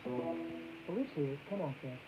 Bluetooth connected.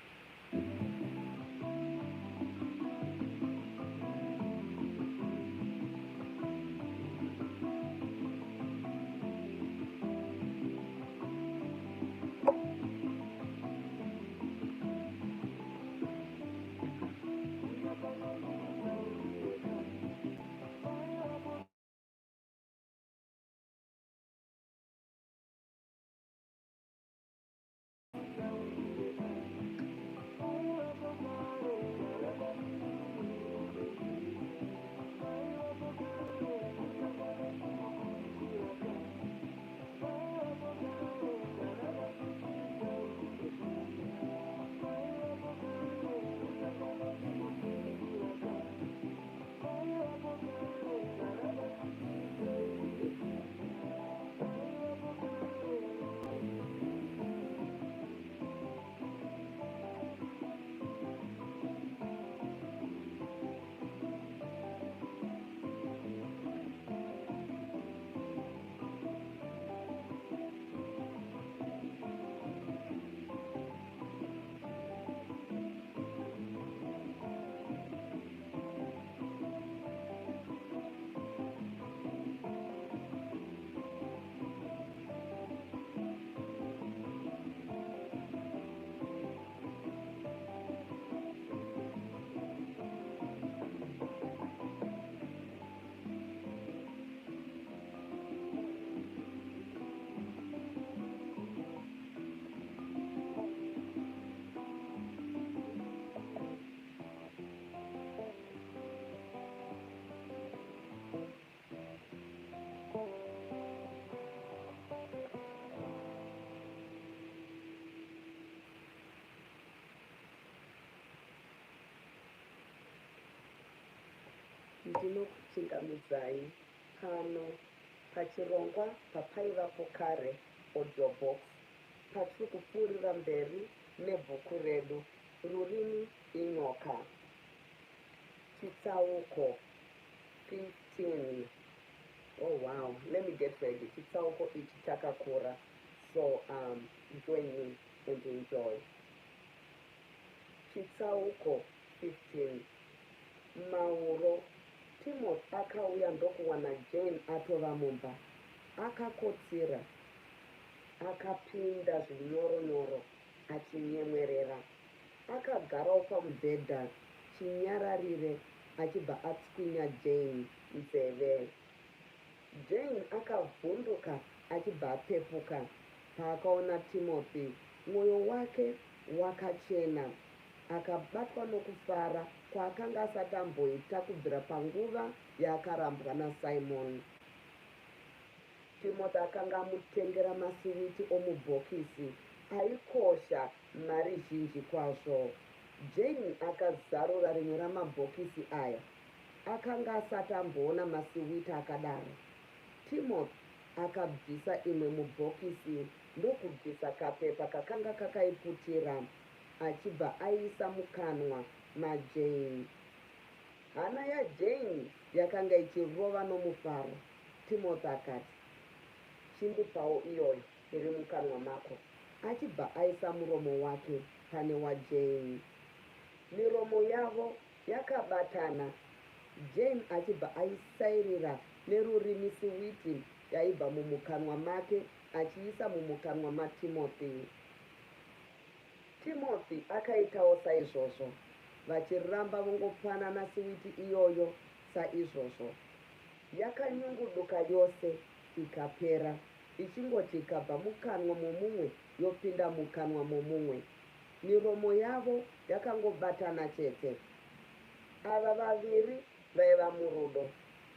Ndinokuchingamidzai pano pachirongwa papaivapo kare Audiobooks patiri kupfuurira mberi nebhuku redu Rurimi Inyoka chitsauko 15. Oh wow, let me get ready. Chitsauko ichi chakakura, so join me and enjoy. Chitsauko 15. Mauro Timothy akauya ndokuwana Jane atova mumba. Akakotsira, akapinda zvinyoronyoro achinyemwerera. Akagarawo pamubhedha chinyararire achibva atswinya Jane nzeve. Jane akavhunduka achibva apepuka paakaona Timothy. Mwoyo wake wakachena, akabatwa nokufara kwaakanga asati amboita kubvira panguva yaakarambwa naSimon. Timothy akanga amutengera masiwiti omubhokisi aikosha mari zhinji kwazvo. Jane akazarura rimwe ramabhokisi aya. Akanga asati amboona masiwiti akadaro. Timothy akabvisa imwe mubhokisi ndokubvisa kapepa kakanga kakaiputira achibva aisa mukanwa maJane. Hana yaJane yakanga ichirova nomufaro. Timothy akati, "Chindipawo iyoyo iri mukanwa mako," achibva aisa muromo wake pane waJane. Miromo yavo yakabatana, Jane achibva aisairira nerurimi siwiti yaibva mumukanwa make achiisa mumukanwa maTimothy. Timothy akaitawo saizvozvo, vachiramba vongopanana siwiti iyoyo saizvozvo. Yakanyunguduka yose ikapera, ichingoti ikabva mukanwa momumwe yopinda mukanwa momumwe. Miromo yavo yakangobatana chete. Ava vaviri vaiva murudo.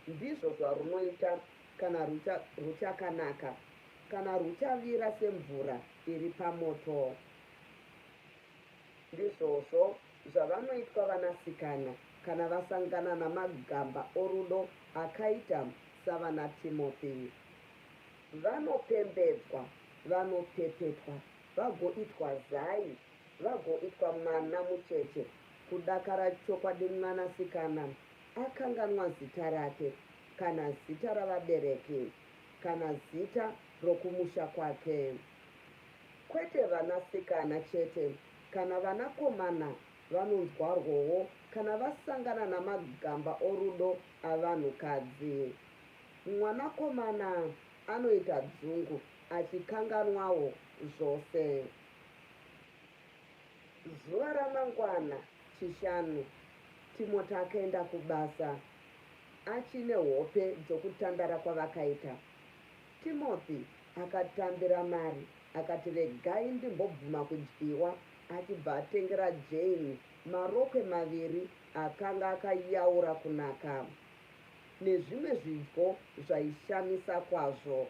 Ndizvo zvarunoita kana ruchakanaka, kana ruchavira semvura iri pamoto. Ndizvozvo zvavanoitwa vanasikana kana vasangana namagamba orudo akaita savana Timothy. Vanopembedzwa, vanopepetwa, vagoitwa zai, vagoitwa mwana mucheche. Kudakara chokwadi mwanasikana akanganwa zita rake, kana zita ravabereki, kana zita rokumusha kwake. kwete vanasikana chete, kana vanakomana vanonzwarwowo kana vasangana namagamba orudo avanhukadzi. Mwanakomana anoita dzungu achikanganwawo zvose. Zuva ramangwana Ch5, Timoti akaenda kubasa achine hope dzokutandara kwavakaita. Timoti akatambira mari akati regai ndimbobvuma kudyiwa, achibva atengera Jane marokwe 2 akanga akayaura kunaka, nezvimwe zvidyo zvaishamisa kwazvo,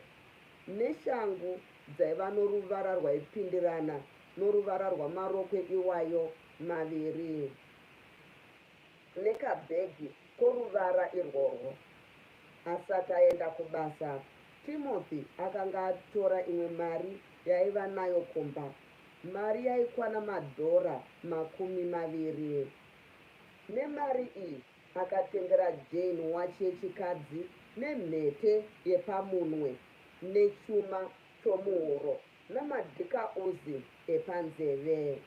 neshangu dzaiva noruvara rwaipindirana noruvara rwamarokwe iwayo 2, nekabhegi koruvara irworwo. Asati aenda kubasa, Timothy akanga atora imwe mari yaiva nayo kumba. Mari yaikwana $20. Nemari iyi akatengera Jane wachi yechikadzi nemhete yepamunwe nechuma chomuhuro namadhikauzi epanzeve.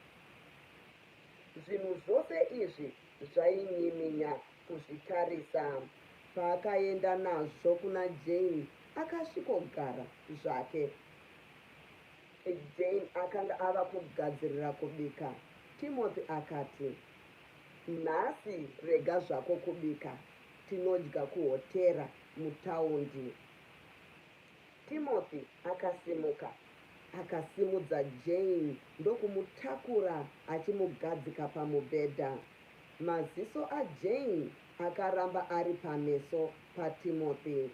Zvinhu zvose izvi zvainyiminya kuzvitarisa. Paakaenda nazvo kuna Jane akasvikogara zvake. Jane akanga ava kugadzirira kubika. Timothy akati, nhasi rega zvako kubika, tinodya kuhotera mutaundi. Timothy akasimuka akasimudza Jane ndokumutakura achimugadzika pamubhedha. Maziso aJane akaramba ari pameso paTimothy.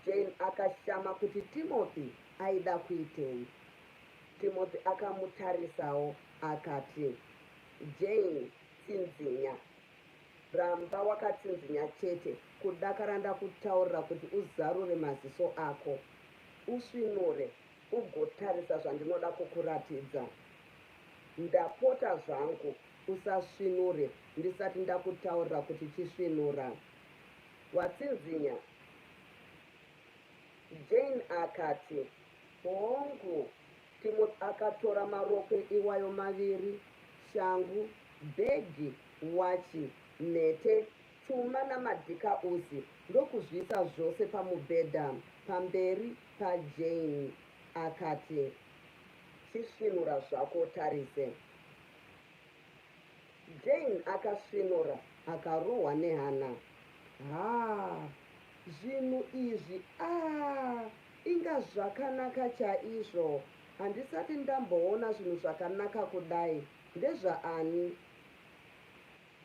Jane akashama kuti Timothy aida kuitei. Timothy akamutarisawo akati, Jane, tsinzinya. Ramba wakatsinzinya chete, kudakara ndakutaurira kuti uzarure maziso ako, usvinure, ugotarisa zvandinoda kukuratidza. Ndapota zvangu, usasvinure ndisati ndakutaurira kuti chisvinura. Watsinzinya? Jane akati, hongu. Timothy akatora marokwe iwayo 2, shangu, bhegi, wachi, mhete, chuma namadhikauzi ndokuzviisa zvose pamubhedha pamberi paJane. Akati, chisvinura zvako tarise. Jane akasvinura akarohwa nehana. Zvinhu izvi inga zvakanaka chaizvo. Handisati ndamboona zvinhu zvakanaka kudai. Ndezvaani?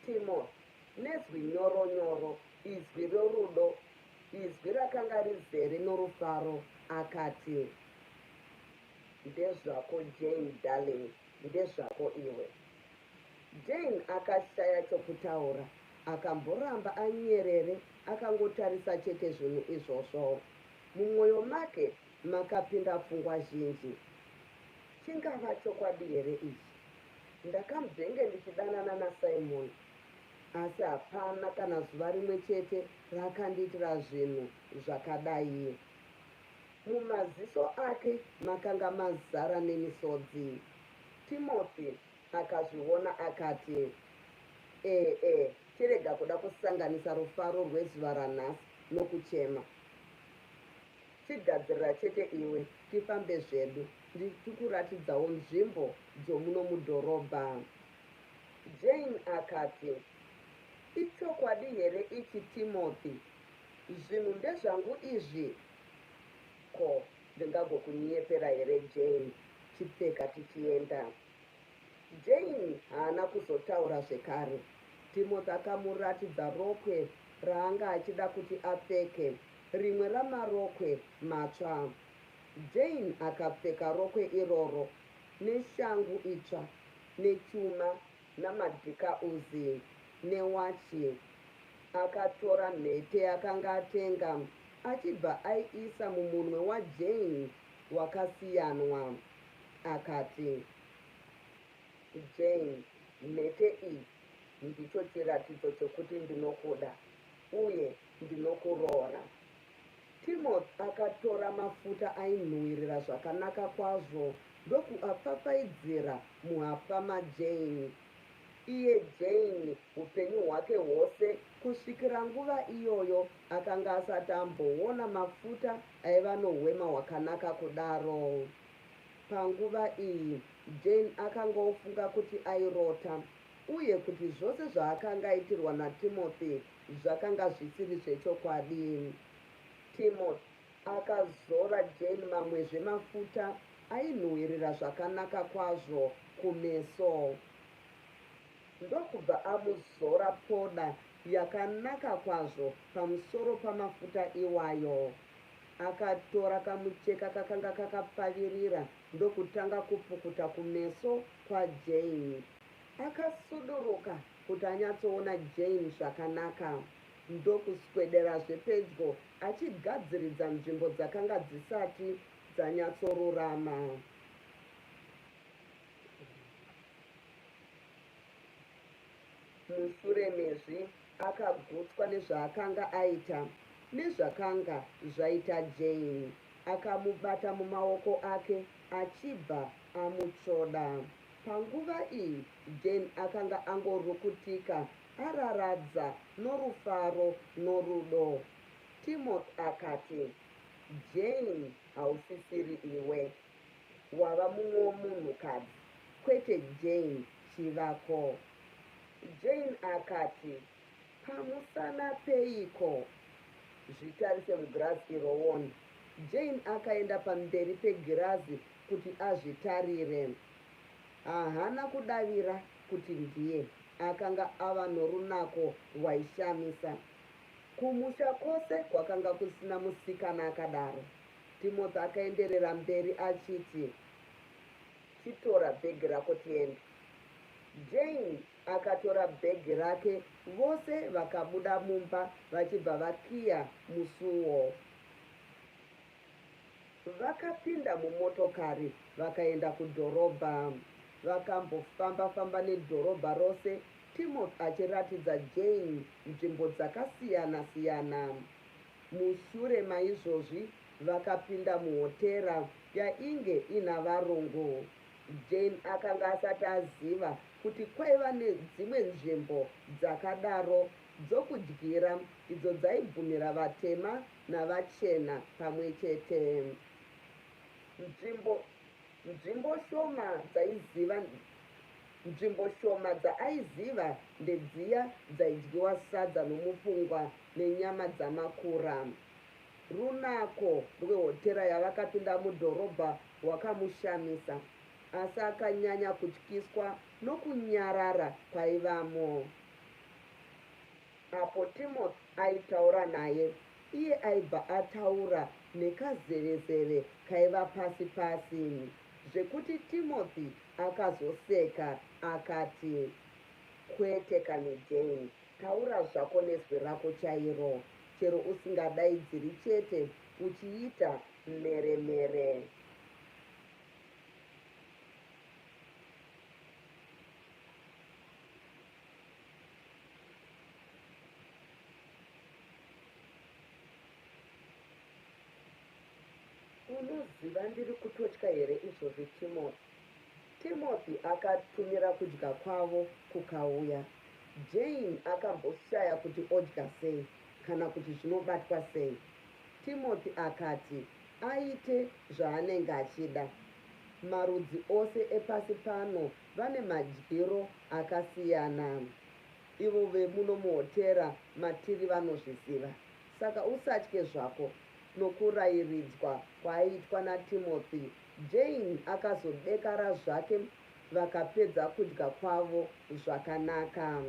Timothy, nezwi nyoro-nyoro, izwi rorudo, izwi rakanga rizere norufaro, akati, ndezvako Jane darling, ndezvako iwe. Jane akashaya chokutaura, akamboramba anyerere, akangotarisa chete zvinhu izvozvo. Mumwoyo make makapinda pfungwa zhinji. Chingava chokwadi here ichi? Ndakamuzenge ndichidanana naSimon, asi hapana kana zuva rimwe chete rakandiitira zvinhu zvakadai. Mumaziso ake makanga mazara nemisodzi. Timothy akazviona akati, tirega kuda kusanganisa rufaro rwezuva ranhasi nokuchema. Chigadzirira chete iwe, tifambe zvedu, ndikuratidzawo nzvimbo dzomuno mudhorobha. Jane akati, ichokwadi here ichi Timothy? Zvinhu ndezvangu izvi. Ko, ndingagokunyepera here Jane? Chipfeka tichienda. Jane haana kuzotaura zvekare. Timothy akamuratidza rokwe raanga achida kuti apfeke, rimwe ramarokwe matsva. Jane akapfeka rokwe iroro neshangu itsva nechuma namadhikauzi newachi. Akatora mhete yakanga atenga achibva aiisa mumunwe waJane wakasiyanwa. Akati, Jane, mhete iyi ndicho chiratidzo chokuti ndinokuda uye ndinokuroora. Timothy akatora mafuta ainhuhwirira zvakanaka kwazvo ndokuapfapfaidzira muhapwa majane. Iye Jane upenyu hwake hwose kusvikira nguva iyoyo akanga asati amboona mafuta aiva nohwema hwakanaka kudaro. Panguva iyi Jane akanga ofunga kuti airota, uye kuti zvose zvaakanga aitirwa naTimothy zvakanga zvisiri zvechokwadi. Timothy akazora Jane mamwezve mafuta ainhuhwirira zvakanaka kwazvo kumeso. Ndokubva amuzora poda yakanaka kwazvo pamusoro pamafuta iwayo. Akatora kamucheka kakanga kakapavirira ndokutanga kupukuta kumeso kwaJane. Akasuduruka kuti anyatsoona Jane zvakanaka, ndokuswederazve pedyo achigadziridza nzvimbo dzakanga dzisati dzanyatsorurama. Mushure mezvi akagutswa nezvaakanga aita nezvakanga zvaita Jane. Akamubata mumaoko ake achibva amutsvoda. Panguva iyi Jane akanga angorukutika araradza norufaro norudo. Timothy akati, Jane, hausisiri iwe, wava mumwe munhukadzi, kwete Jane chivako. Jane akati, pamusana peiko? Zvitarise mugirazi irowoni. Jane akaenda pamberi pegirazi kuti azvitarire. Haana kudavira kuti ndiye. Akanga ava norunako rwaishamisa. Kumusha kwose kwakanga kusina musikana akadaro. Timothy akaenderera mberi achiti, chitora bhegi rako tiende. Jane akatora bhegi rake, vose vakabuda mumba vachibva vakiya musuwo. Vakapinda mumotokari vakaenda kudhorobha. Vakambofamba nedhorobha rose, Timothy achiratidza Jane nzvimbo dzakasiyana-siyana. Mushure maizvozvi vakapinda muhotera yainge ina varungu. Jane akanga asati aziva kuti kwaiva nedzimwe nzvimbo dzakadaro dzokudyira idzo dzaibvumira vatema navachena pamwe chete. Nzvimbo shoma dzaaiziva ndedziya dzaidyiwa sadza nomupungwa nenyama dzamakura. Runako rwehotera yavakapinda mudhorobha rwakamushamisa, asi akanyanya kutyiswa nokunyarara kwaivamo. Apo Timothy aitaura naye, iye aibva ataura nekazevezeve kaiva pasi-pasi, zvekuti Timothy akazoseka akati, kwete kane Jane, taura zvako nezwi rako chairo, chero usingadaidziri chete uchiita meremere. Unoziva ndiri kutotya here izvozvi Timothy? Timothy akatumira kudya kwavo kukauya. Jane akamboshaya kuti odya sei kana kuti zvinobatwa sei. Timothy akati aite zvaanenge achida. Marudzi ose epasi pano vane madyiro akasiyana. Ivo vemuno muhotera matiri vanozviziva. Saka usatye zvako nokurayiridzwa kwaiitwa naTimothy. Jane akazodekara zvake vakapedza kudya kwavo zvakanaka.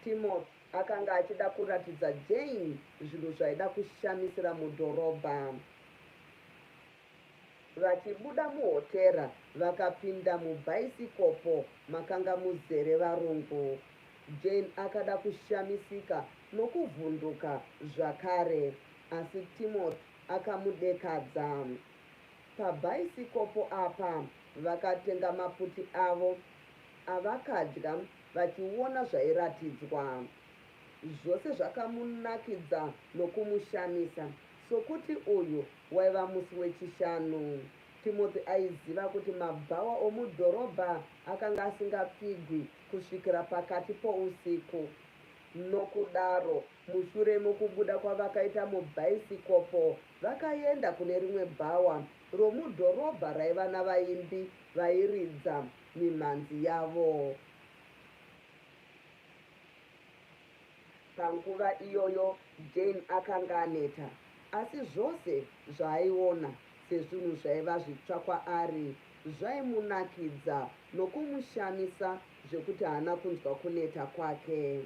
Timothy akanga achida kuratidza Jane zvinhu zvaida kushamisira mudhorobha. Vachibuda muhotera vakapinda mubhaisikopo makanga muzere varungu. Jane akada kushamisika nokuvhunduka zvakare, asi Timothy akamudekadza. Pabhaisikopo apa vakatenga maputi avo avakadya vachiona zvairatidzwa. Zvose zvakamunakidza nokumushamisa, sokuti uyu waiva musi wechishanu. Timothy aiziva kuti mabhawa omudhorobha akanga asingapfigwi kusvikira pakati pousiku. Nokudaro, mushure mokubuda kwavakaita mubhaisikopo, vakaenda kune rimwe bhawa romudhorobha raiva navaimbi vairidza mimhanzi yavo. Panguva iyoyo Jane akanga aneta, asi zvose zvaaiona sezvinhu zvaiva zvitsva kwaari zvaimunakidza nokumushamisa zvekuti haana kunzwa kuneta kwake.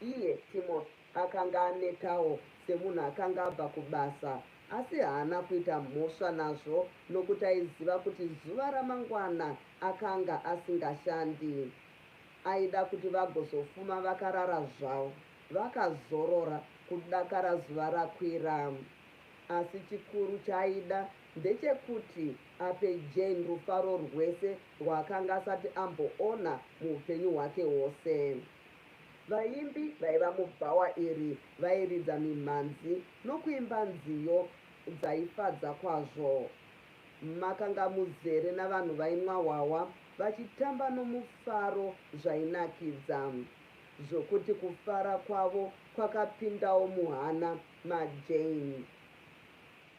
Iye Timothy akanga anetawo semunhu akanga abva kubasa, asi haana kuita mhosva nazvo nokuti aiziva kuti zuva ramangwana akanga asingashandi. Aida kuti vagozofuma vakarara zvavo, vakazorora kudakara zuva rakwira. Asi chikuru chaaida ndechekuti ape Jane rufaro rwese rwaakanga asati amboona muupenyu hwake hwose. Vaimbi vaiva mubhawa iri vairidza mimhanzi nokuimba nziyo dzaifadza kwazvo. Makanga muzere navanhu vainwa hwahwa vachitamba nomufaro zvainakidza, zvokuti kufara kwavo kwakapindawo muhana maJane.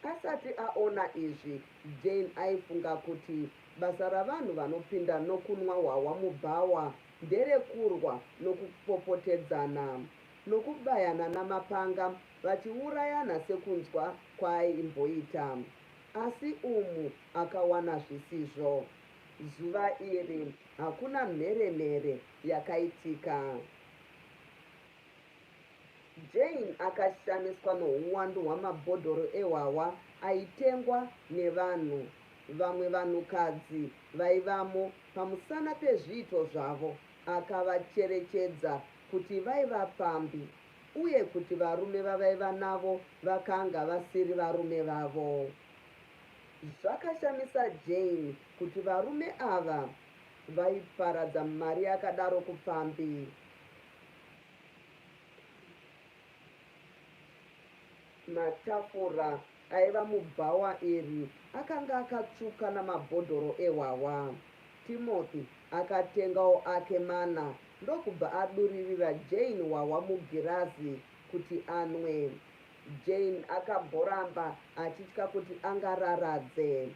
Asati aona izvi, Jane aifunga kuti basa ravanhu vanopinda nokunwa hwahwa mubhawa nderekurwa nokupopotedzana, nokubayana namapanga vachiurayana sekunzwa kwaaimboita. Asi umu akawana zvisizvo. Zuva iri hakuna mheremhere yakaitika. Jane akashamiswa nouwandu hwamabhodhoro ehwahwa aitengwa nevanhu. Vamwe vanhukadzi vaivamo pamusana pezviito zvavo akavacherechedza kuti vaivapambi, uye kuti varume vavaiva navo vakanga vasiri varume vavo. Zvakashamisa Jane kuti varume ava vaiparadza mari yakadaro kupambi. Matafura aiva mubhawa iri akanga akatsvuka namabhodhoro ehwahwa. Timothy akatengawo ake mana ndokubva aduririra Jane hwahwa mugirazi kuti anwe. Jane akamboramba achitya kuti angararadze,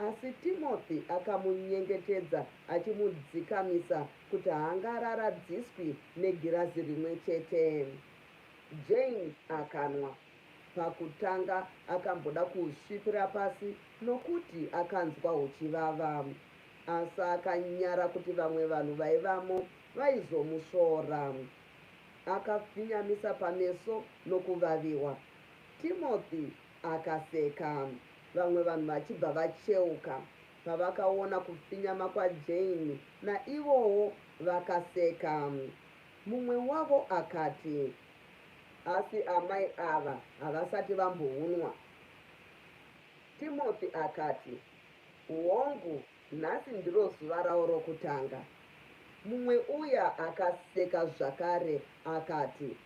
asi Timothy akamunyengetedza achimudzikamisa kuti haangararadziswi negirazi rimwe chete. Jane akanwa. Pakutanga akamboda kuhusvipira pasi nokuti akanzwa huchivava, asi akanyara kuti vamwe vanhu vaivamo vaizomusvora. Akapfinyamisa pameso nokuvaviwa. Timothy akaseka, vamwe vanhu vachibva vacheuka. Pavakaona kupfinyama kwaJane, naivowo vakaseka. Mumwe wavo akati, asi amai ava havasati vambounwa. Timothy akati, hongu, nhasi ndiro zuva ravo rokutanga. Mumwe uya akaseka zvakare akati,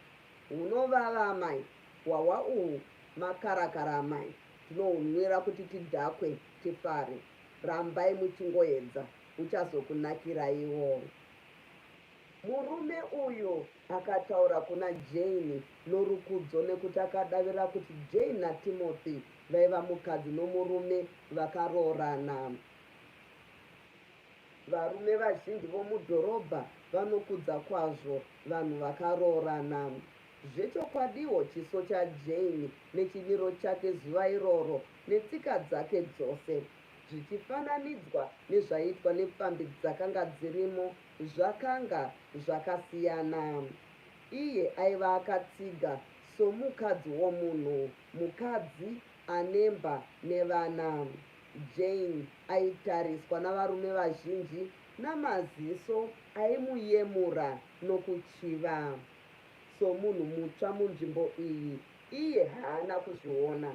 hunovava amai, hwahwa uhu makarakara amai, tinohunwira kuti tidhakwe tifare. Rambai muchingoedza, uchazokunakiraiwo. Murume uyu akataura kuna Jane norukudzo nekuti akadavira kuti Jane naTimothy vaiva mukadzi nomurume vakaroorana. Varume vazhinji vomudhorobha vanokudza kwazvo vanhu vakaroorana. Zvechokwadiwo chiso chaJane nechimiro chake zuva iroro netsika dzake dzose, zvichifananidzwa nezvaiitwa nepambi dzakanga dzirimo, zvakanga zvakasiyana. Iye aiva akatsiga somukadzi womunhu, mukadzi anemba nevana. Jane aitariswa navarume vazhinji namaziso aimuyemura nokuchiva. Somunhu mutsva munzvimbo iyi, iye haana kuzviona.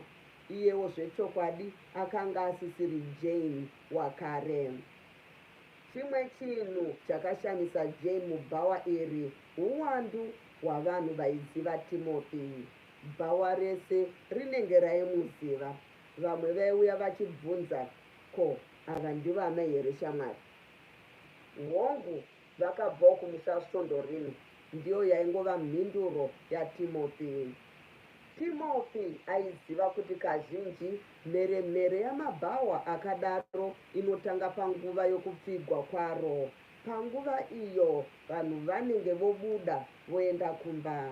Iyewo zvechokwadi akanga asisiri Jane wakare. Chimwe chinhu chakashamisa Jane mubhawa iri uwandu hwavanhu vaiziva Timothy. Bhawa rese rinenge raimuziva. Vamwe vaiuya vachibvunza, Ko, ava ndivana here shamwari? Hongu vakabvawo kumusha Rurimi. Ndiyo yaingova mhinduro yaTimothy. Timothy aiziva kuti kazhinji mheremhere yamabhawa akadaro inotanga panguva yokupfigwa kwaro. Panguva iyo vanhu vanenge vobuda voenda kumba.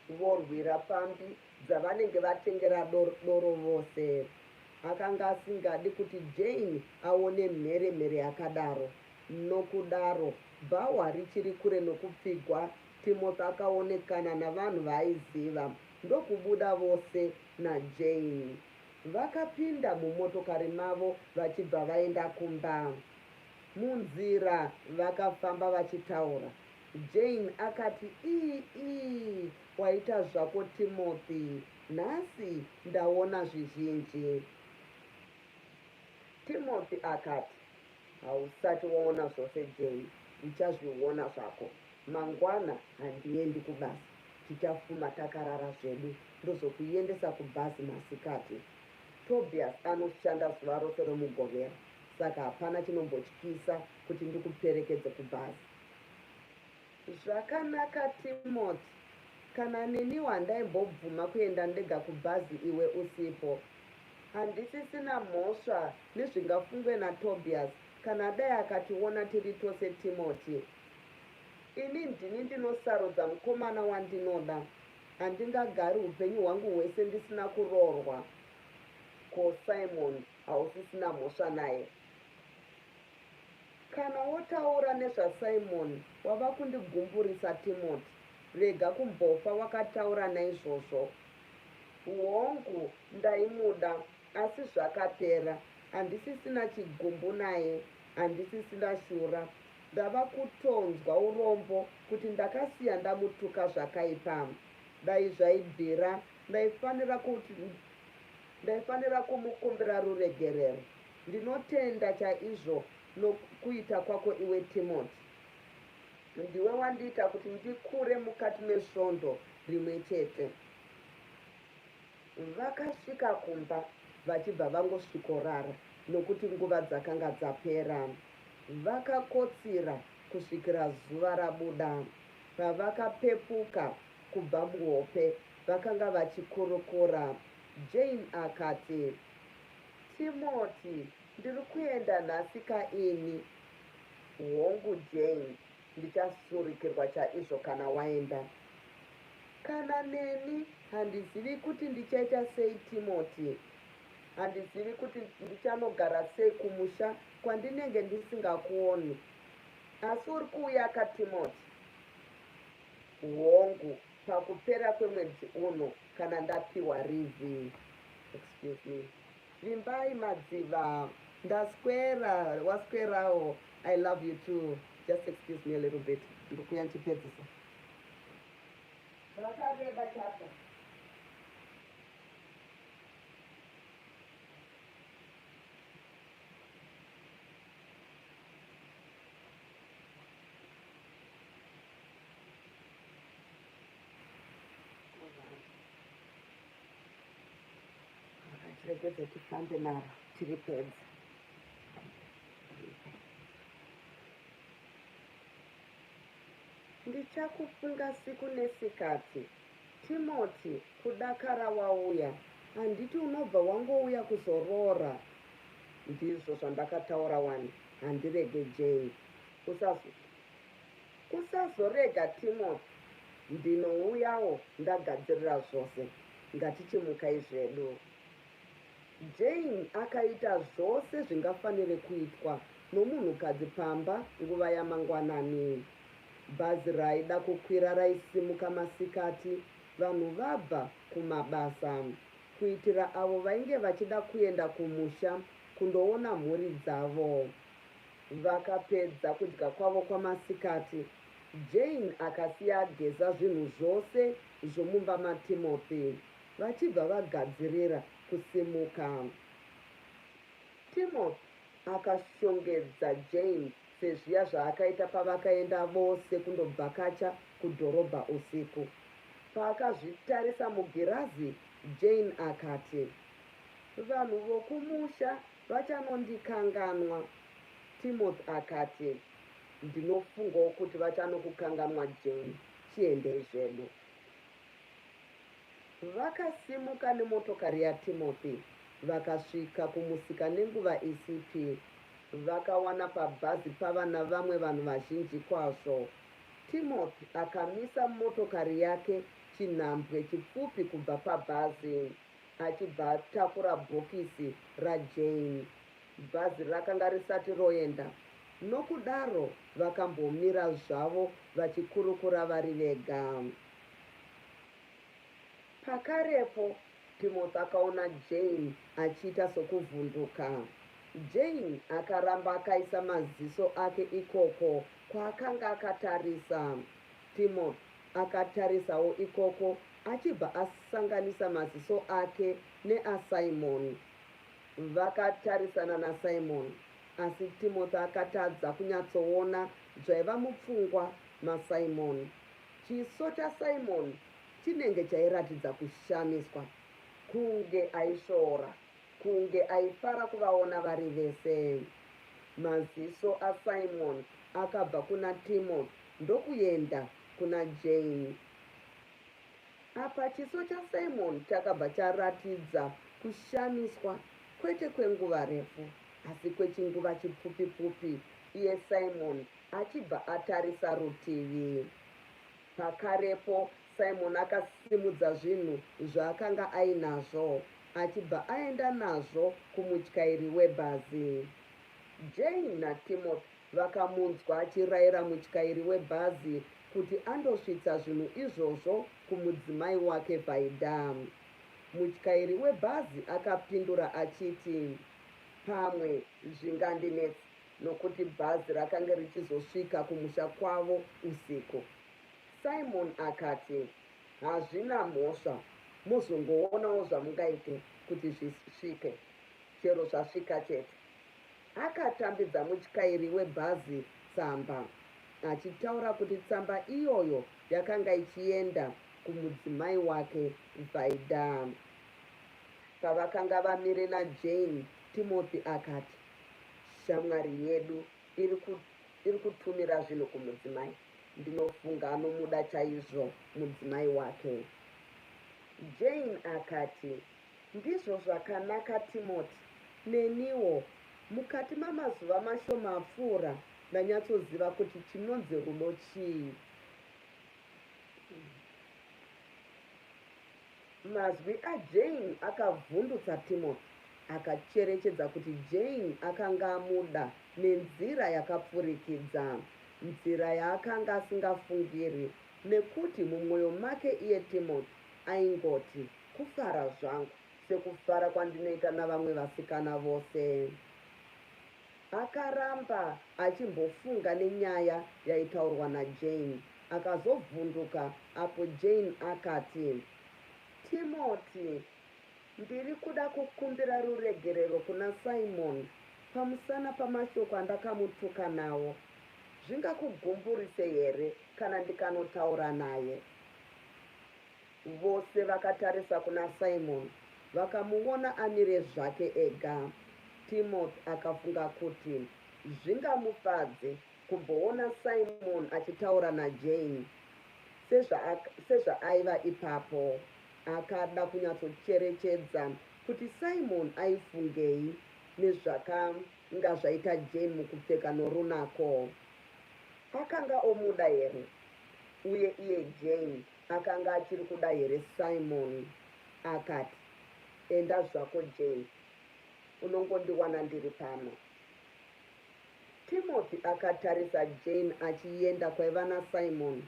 Vorwira pambi dzavanenge vatengera doro vose. Akanga asingadi kuti Jane aone mheremhere yakadaro. Nokudaro bhawa richiri kure nokupfigwa, Timothy akaonekana navanhu vaaiziva ndokubuda vose naJane. Vakapinda mumotokari mavo vachibva vaenda kumba. Munzira vakafamba vachitaura. Jane akati, ii, waita zvako Timothy, nhasi ndaona zvizhinji. Timothy akati, hausati waona zvose Jane, uchazviona zvako. Mangwana handiendi kubasa, tichafuma takarara zvedu ndozokuendesa kubhazi masikati. Tobias anoshanda zuva rose romugovera, saka hapana chinombotyisa kuti ndikuperekedze kubhazi. Zvakanaka Timothy, kana neniwo handaimbobvuma kuenda ndega kubhazi iwe usipo. Handisisina mhosva nezvingafungwe naTobias kana dai akationa tiri tose Timothy. Ini ndini ndinosarudza mukomana wandinoda. Handingagari upenyu hwangu hwese ndisina kuroorwa. Ko Simon hausisina mhosva naye? Kana wotaura nezvaSimon wava kundigumburisa Timothy. Rega kumbofa wakataura naizvozvo. Hongu ndaimuda, asi zvakapera. Handisisina chigumbu naye, handisisina shura. Ndava kutonzwa urombo kuti ndakasiya ndamutuka zvakaipa. Dai zvaibvira, ndaifanira kumukumbira ruregerero. Ndinotenda chaizvo nokuita kwako iwe Timothy. Ndiwe wandiita kuti ndikure mukati mesvondo rimwe chete. Vakasvika kumba vachibva vangosvikorara nokuti nguva dzakanga dzapera. Vakakotsira kusvikira zuva rabuda. Pavakapepuka kubva muhope vakanga vachikurukura. Jane akati, Timothy, ndiri kuenda nhasika ini. Hongu Jane, ndichasurikirwa chaizvo kana waenda. Kana neni handizivi kuti ndichaita sei Timothy. Handizivi kuti ndichanogara sei kumusha kwandinenge ndisingakuoni. Asi uri kuuya ka Timothy? Hongu, pakupera kwemwedzi uno kana ndapiwa rivi. Excuse me. Vimbai madziva. Ndaswera, waswerawo. I love you too. Just excuse me a little bit. Ndikuya nchipedzisa. Rakareba chapa. Regeze tifambe naro tiri pedza. Ndichakufunga siku nesikati. Timothy, kudakara wauya. Handiti unobva wangouya kuzoroora. Ndizvo zvandakataura wani. Handirege Jane. Usazorega Timothy. Ndinouyawo ndagadzirira zvose. Ngatichimukai zvedu. Jane akaita zvose zvingafanire kuitwa nomunhukadzi pamba nguva yamangwanani. Bhazi raida kukwira raisimuka masikati. Vanhu vabva kumabasa kuitira avo vainge vachida kuenda kumusha kundoona mhuri dzavo. Vakapedza kudya kwavo kwamasikati. Jane akasiya ageza zvinhu zvose zvomumba maTimothy vachibva vagadzirira kusimuka. Timothy akashongedza Jane sezviya zvaakaita pavakaenda vose kundobvakacha kudhorobha usiku. Paakazvitarisa mugirazi, Jane akati, vanhu vokumusha vachanondikanganwa. Timothy akati, ndinofungawo kuti vachanokukanganwa Jane, chiendei zvedu. Vakasimuka nemotokari yaTimothy vakasvika kumusika nenguva isipi. Vakawana pabhazi pava navamwe vanhu vazhinji kwazvo. Timothy akamisa motokari yake chinhambwe chipfupi kubva pabhazi, achibva atakura bhokisi raJane. Bhazi rakanga risati roenda, nokudaro vakambomira zvavo vachikurukura vari vega. Pakarepo Timothy akaona Jane achiita sokuvhunduka. Jane akaramba akaisa maziso ake ikoko kwaakanga akatarisa. Timothy akatarisawo ikoko achibva asanganisa maziso ake neaSimon. Vakatarisana naSimon, asi Timothy akatadza kunyatsoona zvaiva mupfungwa maSimon. Chiso chaSimon chinenge chairatidza kushamiswa, kunge aishora, kunge aifara kuvaona vari vese. Maziso aSimon akabva kuna Timothy ndokuenda kuna Jane. Apa chiso chaSimon chakabva charatidza kushamiswa, kwete kwenguva refu, asi kwechinguva chipfupi-pfupi, iye Simon achibva atarisa rutivi. Pakarepo Simon akasimudza zvinhu zvaakanga ainazvo, achibva aenda nazvo kumutyairi webhazi. Jane naTimothy vakamunzwa achirayira mutyairi webhazi kuti andosvitsa zvinhu izvozvo kumudzimai wake Vaida. Mutyairi webhazi akapindura achiti, pamwe zvingandinetsa, nokuti bhazi rakanga richizosvika kumusha kwavo usiku. Simon akati, hazvina mhosva, muzongoonawo zvamungaite kuti zvisvike, chero zvasvika chete. Akatambidza mutyairi webhazi tsamba, achitaura kuti tsamba iyoyo yakanga ichienda kumudzimai wake Vaida. Pavakanga vamire naJane, Timothy akati, shamwari yedu iri kutumira zvinhu kumudzimai. Ndinofunga anomuda chaizvo mudzimai wake. Jane akati, ndizvo zvakanaka Timothy, neniwo mukati mamazuva mashoma apfuura ndanyatsoziva kuti chinonzi rudo chii. Mazwi aJane akavhundutsa Timothy, akacherechedza kuti Jane akanga amuda nenzira yakapfurikidza, nzira yaakanga asingafungiri, nekuti mumwoyo make iye Timothy aingoti, kufara zvangu sekufara kwandinoita navamwe vasikana vose. Akaramba achimbofunga nenyaya yaitaurwa naJane, akazovhunduka apo Jane akati, Timothy, ndiri kuda kukumbira ruregerero kuna Simon pamusana pamashoko andakamutuka nawo. Zvingakugumburise here kana ndikanotaura naye? Vose vakatarisa kuna Simon, vakamuona amire zvake ega. Timothy akafunga kuti zvingamufadze kumboona Simon achitaura naJane sezvaaiva ipapo. Akada kunyatsocherechedza kuti Simon aifungei nezvakanga zvaita Jane mukupfeka norunako. Akanga omuda here? Uye iye Jane akanga achiri kuda here Simon? Akati, enda zvako Jane, unongondiwana ndiri pano. Timothy akatarisa Jane achienda kwaiva naSimon.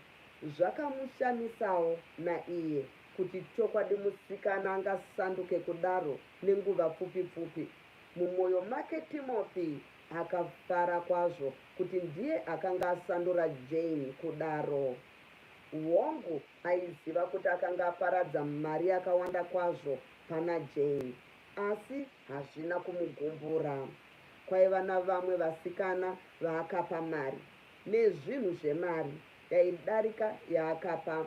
Zvakamushamisawo naiye kuti chokwadi musikana angasanduke kudaro nenguva pfupi-pfupi. Mumwoyo make Timothy akafara kwazvo kuti ndiye akanga asandura Jane kudaro. Hongu aiziva kuti akanga aparadza mari yakawanda kwazvo pana Jane, asi hazvina kumugumbura. Kwaiva navamwe vasikana vaakapa mari nezvinhu zvemari, yaidarika yaakapa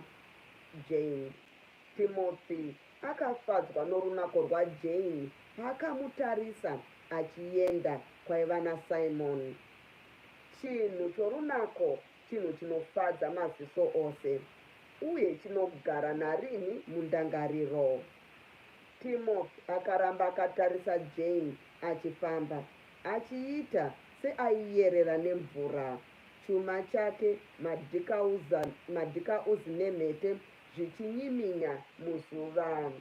Jane. Timothy akafadzwa norunako rwaJane paakamutarisa achienda kwaiva naSimon. Chinhu chorunako chinhu chinofadza maziso ose uye chinogara narini mundangariro. Timothy akaramba akatarisa Jane achifamba, achiita seaiyerera nemvura. Chuma chake, madhikauzi nemhete zvichinyiminya muzuva.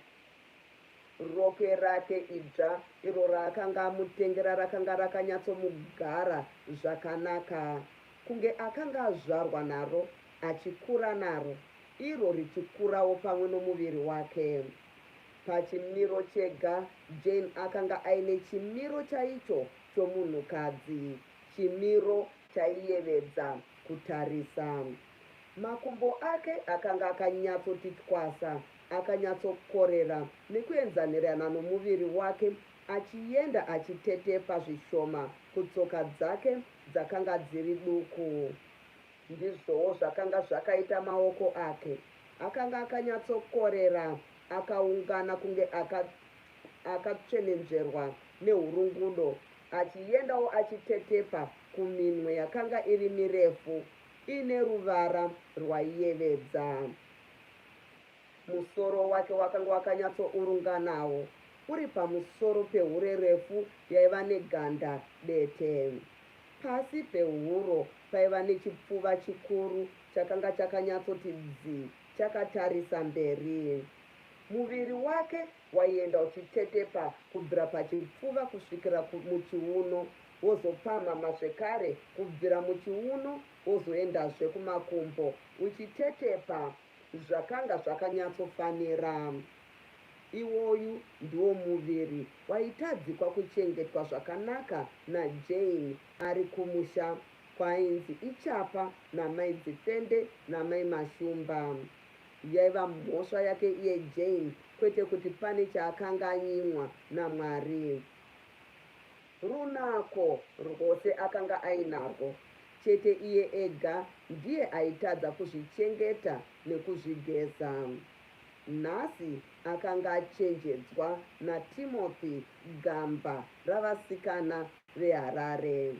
Rokwe rake idzva iro raakanga amutengera rakanga rakanyatsomugara zvakanaka, kunge akanga azvarwa naro achikura naro, iro richikurawo pamwe nomuviri wake. Pachimiro chega Jane akanga aine chimiro chaicho chomunhukadzi, chimiro chaiyevedza kutarisa. Makumbo ake akanga akanyatsoti twasa, akanyatsokorera nekuenzanirana nomuviri wake, achienda achitetepa zvishoma kutsoka dzake dzakanga dziri duku. Ndizvowo zvakanga zvakaita maoko ake, akanga akanyatsokorera, akaungana kunge akatsvenenzverwa nehurungudo, achiendawo achitetepa kuminwe yakanga iri mirefu ine ruvara rwaiyevedza. Musoro wake wakanga wakanyatsourunganawo, uri pamusoro pehure refu yaiva neganda dete. Pasi pehuro paiva nechipfuva chikuru chakanga chakanyatsoti dzi chakatarisa mberi. Muviri wake waienda uchitetepa kubvira pachipfuva kusvikira muchiuno, wozopamhama zvekare kubvira muchiuno wozoendazve kumakumbo, uchitetepa zvakanga zvakanyatsofanira. Iwoyu ndiwo muviri waitadzikwa kuchengetwa zvakanaka naJane ari kumusha kwainzi ichapa namai Dzifende namai Mashumba. Yaiva mhosva yake iye Jane, kwete kuti pane chaakanga anyimwa naMwari. Runako rwose akanga ainarwo, chete iye ega ndiye aitadza kuzvichengeta nekuzvigeza. Nhasi akanga achenjedzwa naTimothy, gamba ravasikana veHarare.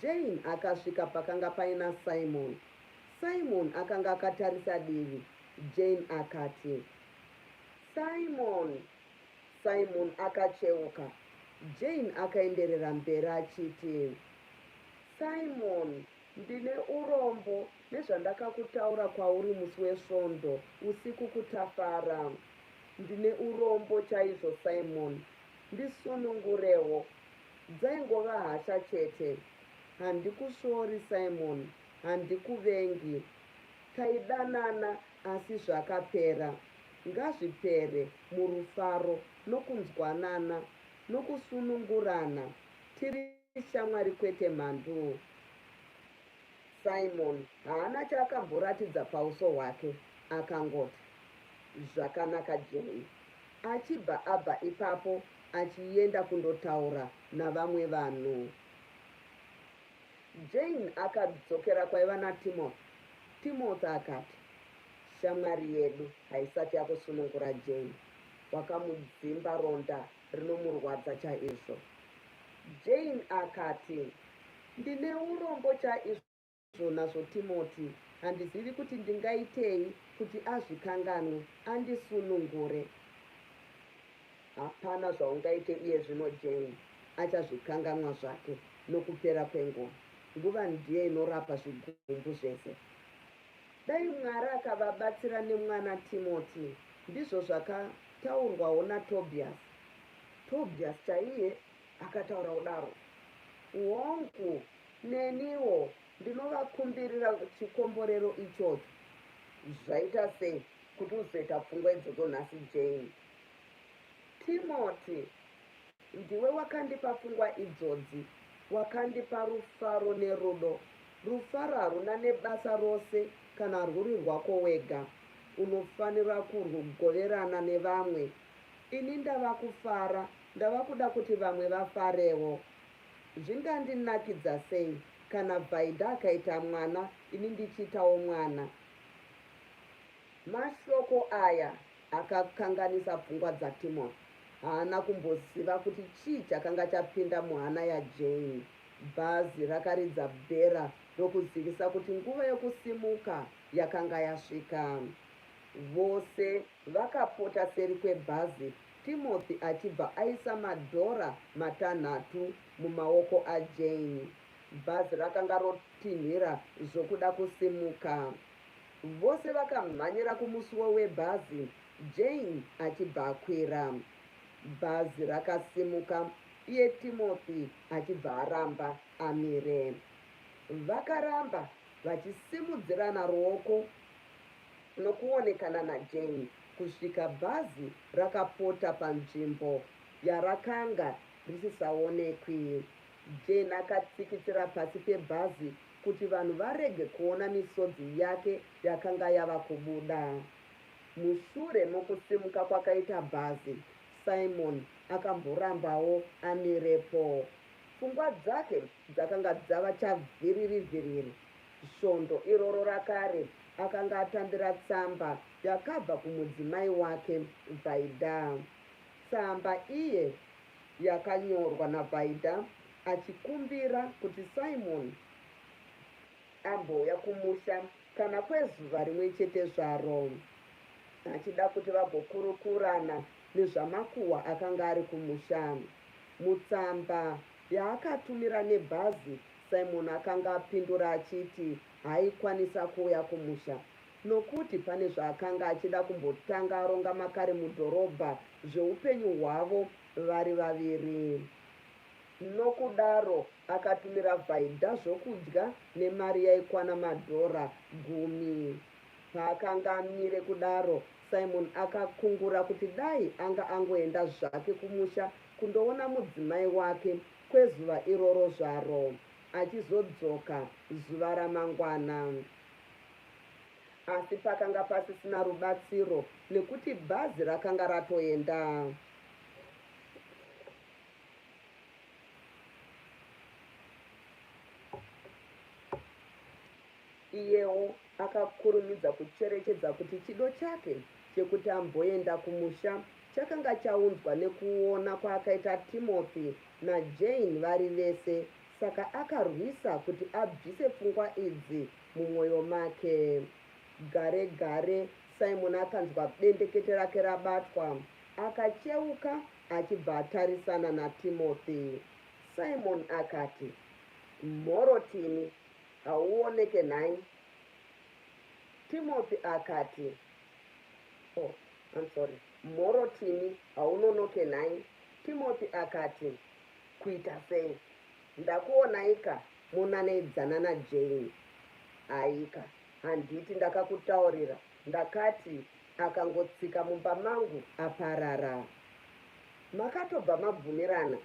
Jane akasvika pakanga paina Simon. Simon akanga akatarisa divi. Jane akati, "Simon." Simon akacheuka. Jane akaenderera mberi achiti, "Simon, ndine urombo nezvandakakutaura kwauri musi wesvondo usiku kutafara. Ndine urombo chaizvo Simon, ndisunungurewo. Dzaingova hasha chete. Handikusvori Simon, handikuvengi. Taidanana asi zvakapera. Ngazvipere murufaro nokunzwanana nokusunungurana. Tiri shamwari kwete mhandu." Simon haana chaakamboratidza pauso hwake, akangoti, "Zvakanaka Jane." Achibva abva ipapo achienda kundotaura navamwe vanhu. Jane akadzokera kwaiva naTimothy. Timothy akati, "Shamwari yedu haisati yakusunungura Jane. Wakamudzimba ronda rinomurwadza chaizvo." Jane akati, "Ndine urombo chaizvo nazvo Timothy. Handizivi kuti ndingaitei kuti azvikanganwe andisunungure." "Hapana zvaungaite iye zvino Jane. Achazvikanganwa zvake nokupera kwenguva. Nguva ndiye inorapa zvigumbu zvese." Dai Mwari akavabatsira nemwana Timothy. Ndizvo zvakataurwawo naTobias. Tobias chaiye akataura kudaro, "Hongu, neniwo ndinovakumbirira chikomborero ichocho." Zvaita sei kuti uzoita pfungwa idzodzo nhasi Jane? Timothy, ndiwe wakandipa pfungwa idzodzi, wakandipa rufaro nerudo. Rufaro haruna nebasa rose kana rwuri rwako wega. Unofanira kurwugoverana nevamwe. Ini ndava kufara, ndava kuda kuti vamwe vafarewo. Zvingandinakidza sei kana Vaida akaita mwana ini ndichiitawo mwana. Mashoko aya akakanganisa pfungwa dzaTimothy. Haana kumboziva kuti chii chakanga chapinda muhana yaJane. Bhazi rakaridza bhera rokuzivisa kuti nguva yokusimuka yakanga yasvika. Vose vakapota seri kwebhazi, Timothy achibva aisa madhora matanhatu mumaoko aJane. Bhazi rakanga rotinhira zvokuda kusimuka. Vose vakamhanyira kumusuwo webhazi, Jane achibva akwira. Bhazi rakasimuka, iye Timothy achibva aramba amire. Vakaramba vachisimudzirana ruoko nokuonekana naJane kusvika bhazi rakapota panzvimbo yarakanga risisaonekwi. Jane akatsikitsira pasi pebhazi kuti vanhu varege kuona misodzi yake yakanga yava kubuda. Mushure mokusimuka kwakaita bhazi, Simon akamborambawo amirepo. Pfungwa dzake dzakanga dzava chavhiriri-vhiriri. Svondo iroro rakare akanga atambira tsamba yakabva kumudzimai wake Vaida. Tsamba iye yakanyorwa naVaida achikumbira kuti Simon ambouya kumusha kana kwezuva rimwe chete zvaro, achida kuti vagokurukurana nezvamakuhwa akanga ari kumusha. Mutsamba yaakatumira nebhazi, Simon akanga apindura achiti haikwanisa kuuya kumusha nokuti pane zvaakanga achida kumbotanga aronga makare mudhorobha zveupenyu hwavo vari vaviri. Nokudaro akatumira Vaida zvokudya nemari yaikwana madhora 10. Paakanga amire kudaro, Simon akakungura kuti dai anga angoenda zvake kumusha kundoona mudzimai wake kwezuva iroro zvaro, achizodzoka zuva ramangwana. Asi pakanga pasisina rubatsiro nekuti bhazi rakanga ratoenda. Iyewo akakurumidza kucherechedza kuti chido chake chekuti amboenda kumusha chakanga chaunzwa nekuona kwaakaita Timothy naJane vari vese, saka akarwisa kuti abvise pfungwa idzi mumwoyo make. Gare gare Simon akanzwa bendekete rake rabatwa, akacheuka achibva atarisana naTimothy. Simon akati, "Mhorotini, hauoneke nhai?" Timothy akati, "Mhorotini, haunonoke nhai?" Timothy akati, "Kuita sei? Ndakuonaika munaneidzana naJane." "Aika, handiti ndakakutaurira. Ndakati akangotsika mumba mangu aparara." "Makatobva mabvumirana?"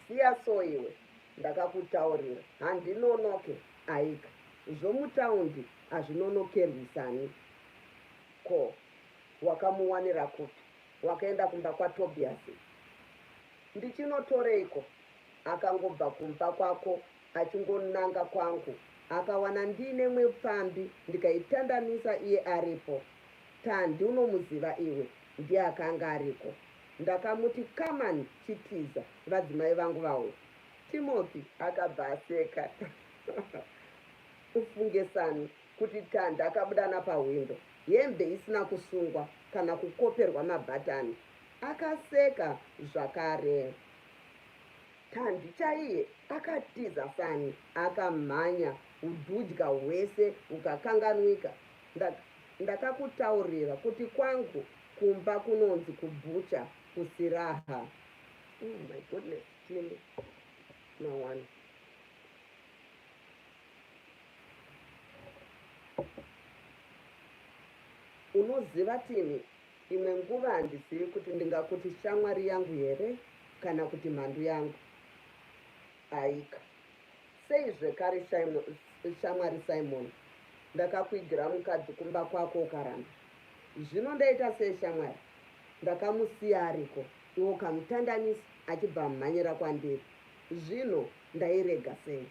"Siya so iwe, ndakakutaurira. Handinonoke." "Aika, zvomutaundi hazvinonokerwisani." "Ko, wakamuwanira kupi? Wakaenda kumba kwaTobiasi?" "Ndichinotoreiko? Akangobva kumba kwako achingonanga kwangu, akawana ndiine mwepfambi ndikaitandanisa iye aripo. Tandi unomuziva iwe, ndiye akanga ariko. Ndakamuti kamani chitiza vadzimai vangu vauya." Timothy akabva aseka. Ufunge sani kuti Tandi akabuda napahwindo, hembe isina kusungwa kana kukoperwa mabhatani. Akaseka zvakare. Tandi chaiye akatiza sani, akamhanya, udhudya hwese hukakanganwika. Ndakakutaurira kuti kwangu kumba kunonzi kubhucha, kusiraha." Oh my goodness, Tini. No one. Unoziva Tini, imwe nguva handizivi kuti ndingakuti shamwari yangu here kana kuti mhandu yangu. Aika, sei zvekare shamwari Simon? Ndakakuigira mukadzi kumba kwako ukaramba. Zvino ndaita sei shamwari? Ndakamusiya ariko, iwo ukamutandanisa achibva mhanyira kwandiri. Zvino ndairega sei?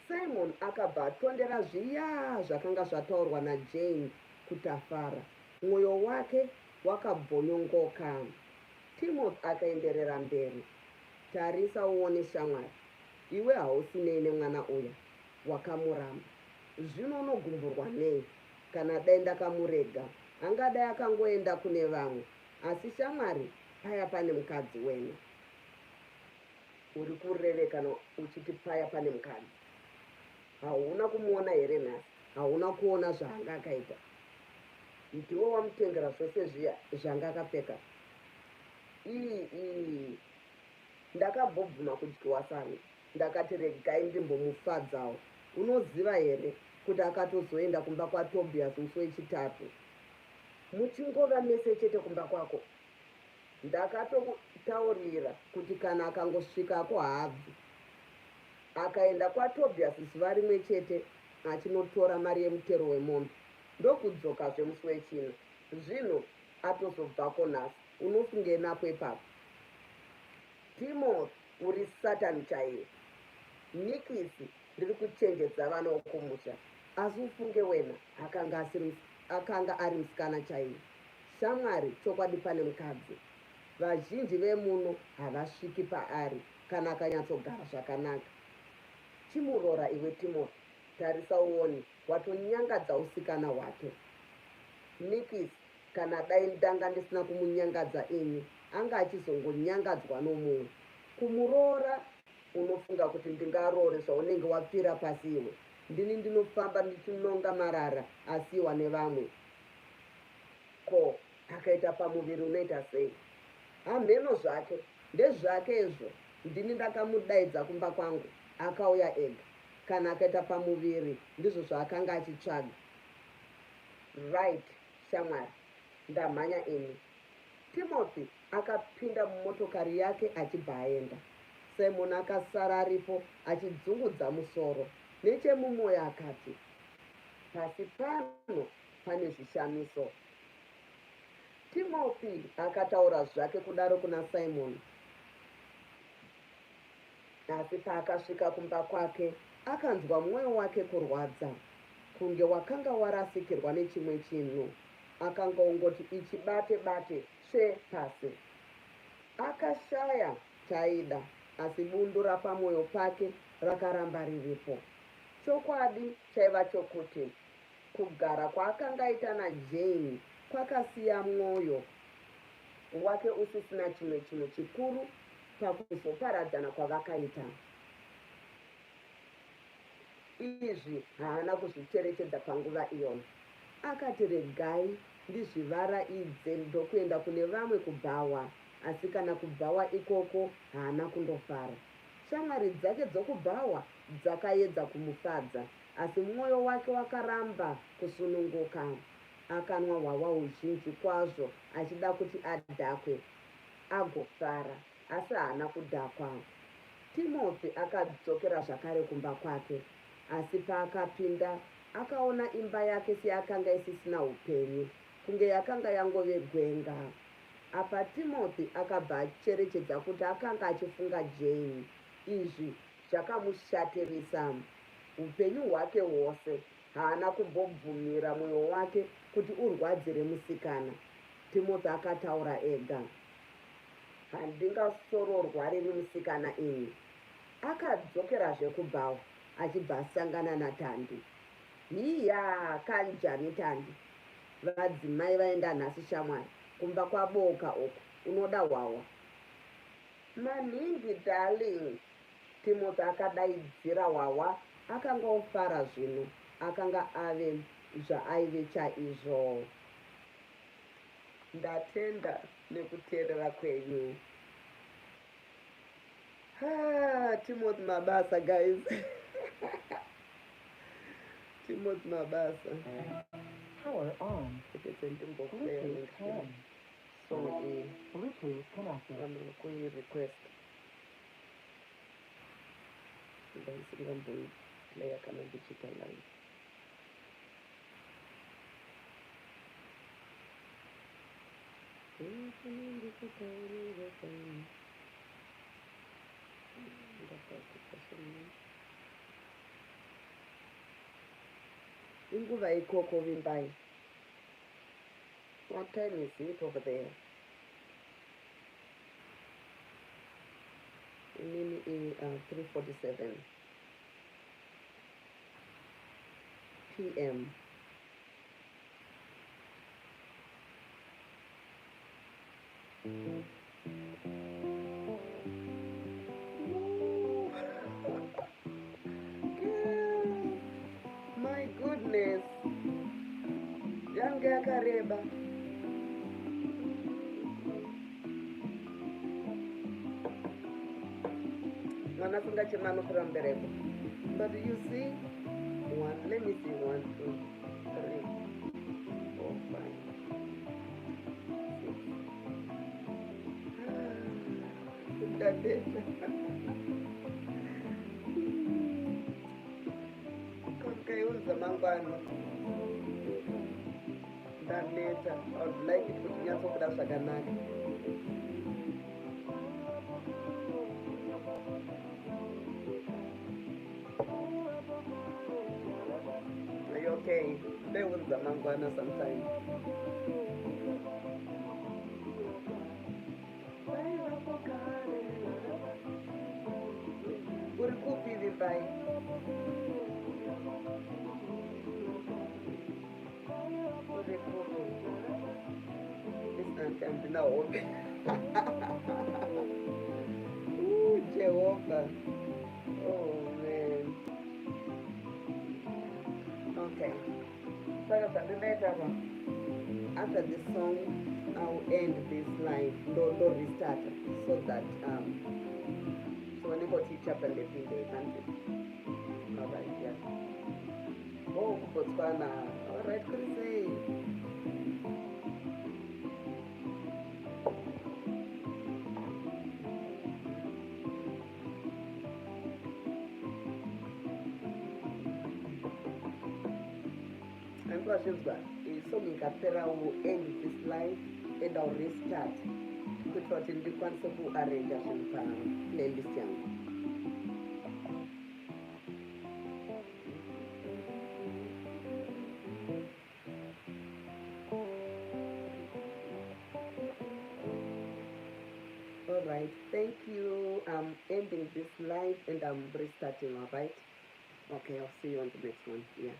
Simon akabva atondera zviya zvakanga zvataurwa naJane kuti afara. Mwoyo wake wakabhonyongoka. Timothy akaenderera mberi. Tarisa uone shamwari. Iwe hausinei nemwana uya. Wakamuramba. Zvino unogumburwa nei? Kana dai ndakamurega, angadai akangoenda kune vamwe. Asi shamwari, paya pane mukadzi wena. Uri kureve kana uchiti paya pane mukadzi. Hauna kumuona here nhasi? Hauna kuona zvaanga akaita? Ndiwe wamutengera zvose zviya zvanga akapfeka. Ndakambobvuma kudyiwa sani. Ndakati regai ndimbomufadzawo. Unoziva here kuti akatozoenda kumba kwaTobias musi wechitatu. Muchingova mese chete kumba kwako. Ndakatotaurira kuti kana akangosvikako haabvi. Akaenda kwaTobias zuva rimwe chete achinotora mari yemutero wemombe. Ndokudzokazve musi wechina. Zvino atozobvako nhasi. Unofunge napo ipapo? Timothy, uri Satani chaiye. Nikisi ndiri kuchenjedza vana wokumusha. Asi ufunge wena akanga ari musikana chaiye. Shamwari, chokwadi pane mukadzi. Vazhinji vemuno havasviki paari kana akanyatsogara zvakanaka. Chimurora iwe Timothy. Tarisa uone, watonyangadza usikana hwake. Nikisi, kana dai ndanga ndisina kumunyangadza ini, anga achizongonyangadzwa nomumwe. Kumuroora, unofunga kuti ndingaroore zvaunenge wapfira pasi iwe. Ndini ndinofamba ndichinonga marara asiwa nevamwe. Ko, akaita pamuviri unoita sei? Hamheno zvake, ndezvake izvo. Ndini ndakamudaidza kumba kwangu, akauya ega. Kana akaita pamuviri, ndizvo zvaakanga achitsvaga. Right, shamwari, ndamhanya ini. Timothy akapinda mumotokari yake achibva aenda. Simon akasara aripo achidzungudza musoro. Nechemumwoyo akati, pasi pano pane zvishamiso. Timothy akataura zvake kudaro kuna Simon. Asi paakasvika kumba kwake, akanzwa mwoyo wake kurwadza, kunge wakanga warasikirwa nechimwe chinhu. Akanga ungoti ichibate-bate pasi. Akashaya chaida, asi bundu rapamwoyo pake rakaramba riripo. Chokwadi chaiva chokuti kugara kwaakanga aita naJane kwakasiya mwoyo wake usisina chimwe chinhu chikuru pakuzoparadzana kwavakaita. Izvi haana kuzvicherechedza panguva iyona. Akati regai ndizvivaradze ndokuenda kune vamwe kubhawa. Asi kana kubhawa ikoko haana kundofara. Shamwari dzake dzokubhawa dzakaedza kumufadza, asi mwoyo wake wakaramba kusununguka. Akanwa hwahwa huzhinji kwazvo achida kuti adhakwe agofara, asi haana kudhakwa. Timothy akadzokera zvakare kumba kwake, asi paakapinda akaona imba yake seyakanga isisina upenyu, kunge yakanga yangove gwenga. Apa Timothy akabva acherechedza kuti akanga achifunga Jane. Izvi zvakamushatirisa. Upenyu hwake hwose haana kumbobvumira mwoyo wake kuti urwadzire musikana. Timothy akataura ega, handingasororwa rini musikana ini. Akadzokerazve kubhawa achibva asangana naTandi. Hiya, kanjani Tandi? Vadzimai vaenda nhasi shamwari, kumba kwaboka uku, unoda hwawa. Maningi darling, Timothy akadaidzira hwawa. Akanga ofara zvino, akanga ave zvaaive chaizvo. Ndatenda nekuteerera kwenyu. Timothy mabasa guys. Timothy mabasa. Power on. Bluetooth on. So Bluetooth connected. I'm going to request. Player kama digital line. Inguva ikoko vimbai. What time is it over there? Mini 3:47 p.m. My goodness. Yange yakareba. Mwana funga chemano kurambereko. But you see, let me see, 1, 2, 3, 4, 5, 6. That is. Konke mangwana. That later, I would like it to be a soft as Are you okay? There was the mangwana sometime. Urikupi vipai. This can now open. Ooh, Jehovah. Oh man. Okay. After this song, I'll end this live. Don't restart so that so when you go teach up and they think they can do. Alright, yeah. Oh, Botswana. Alright, Chris. So Mikapera will end this live and I'll restart. Kutoka ndikwanisa kuarrange pa playlist yangu. Alright, thank you. I'm ending this live and I'm restarting, alright? Okay, I'll see you on the next one. Yeah.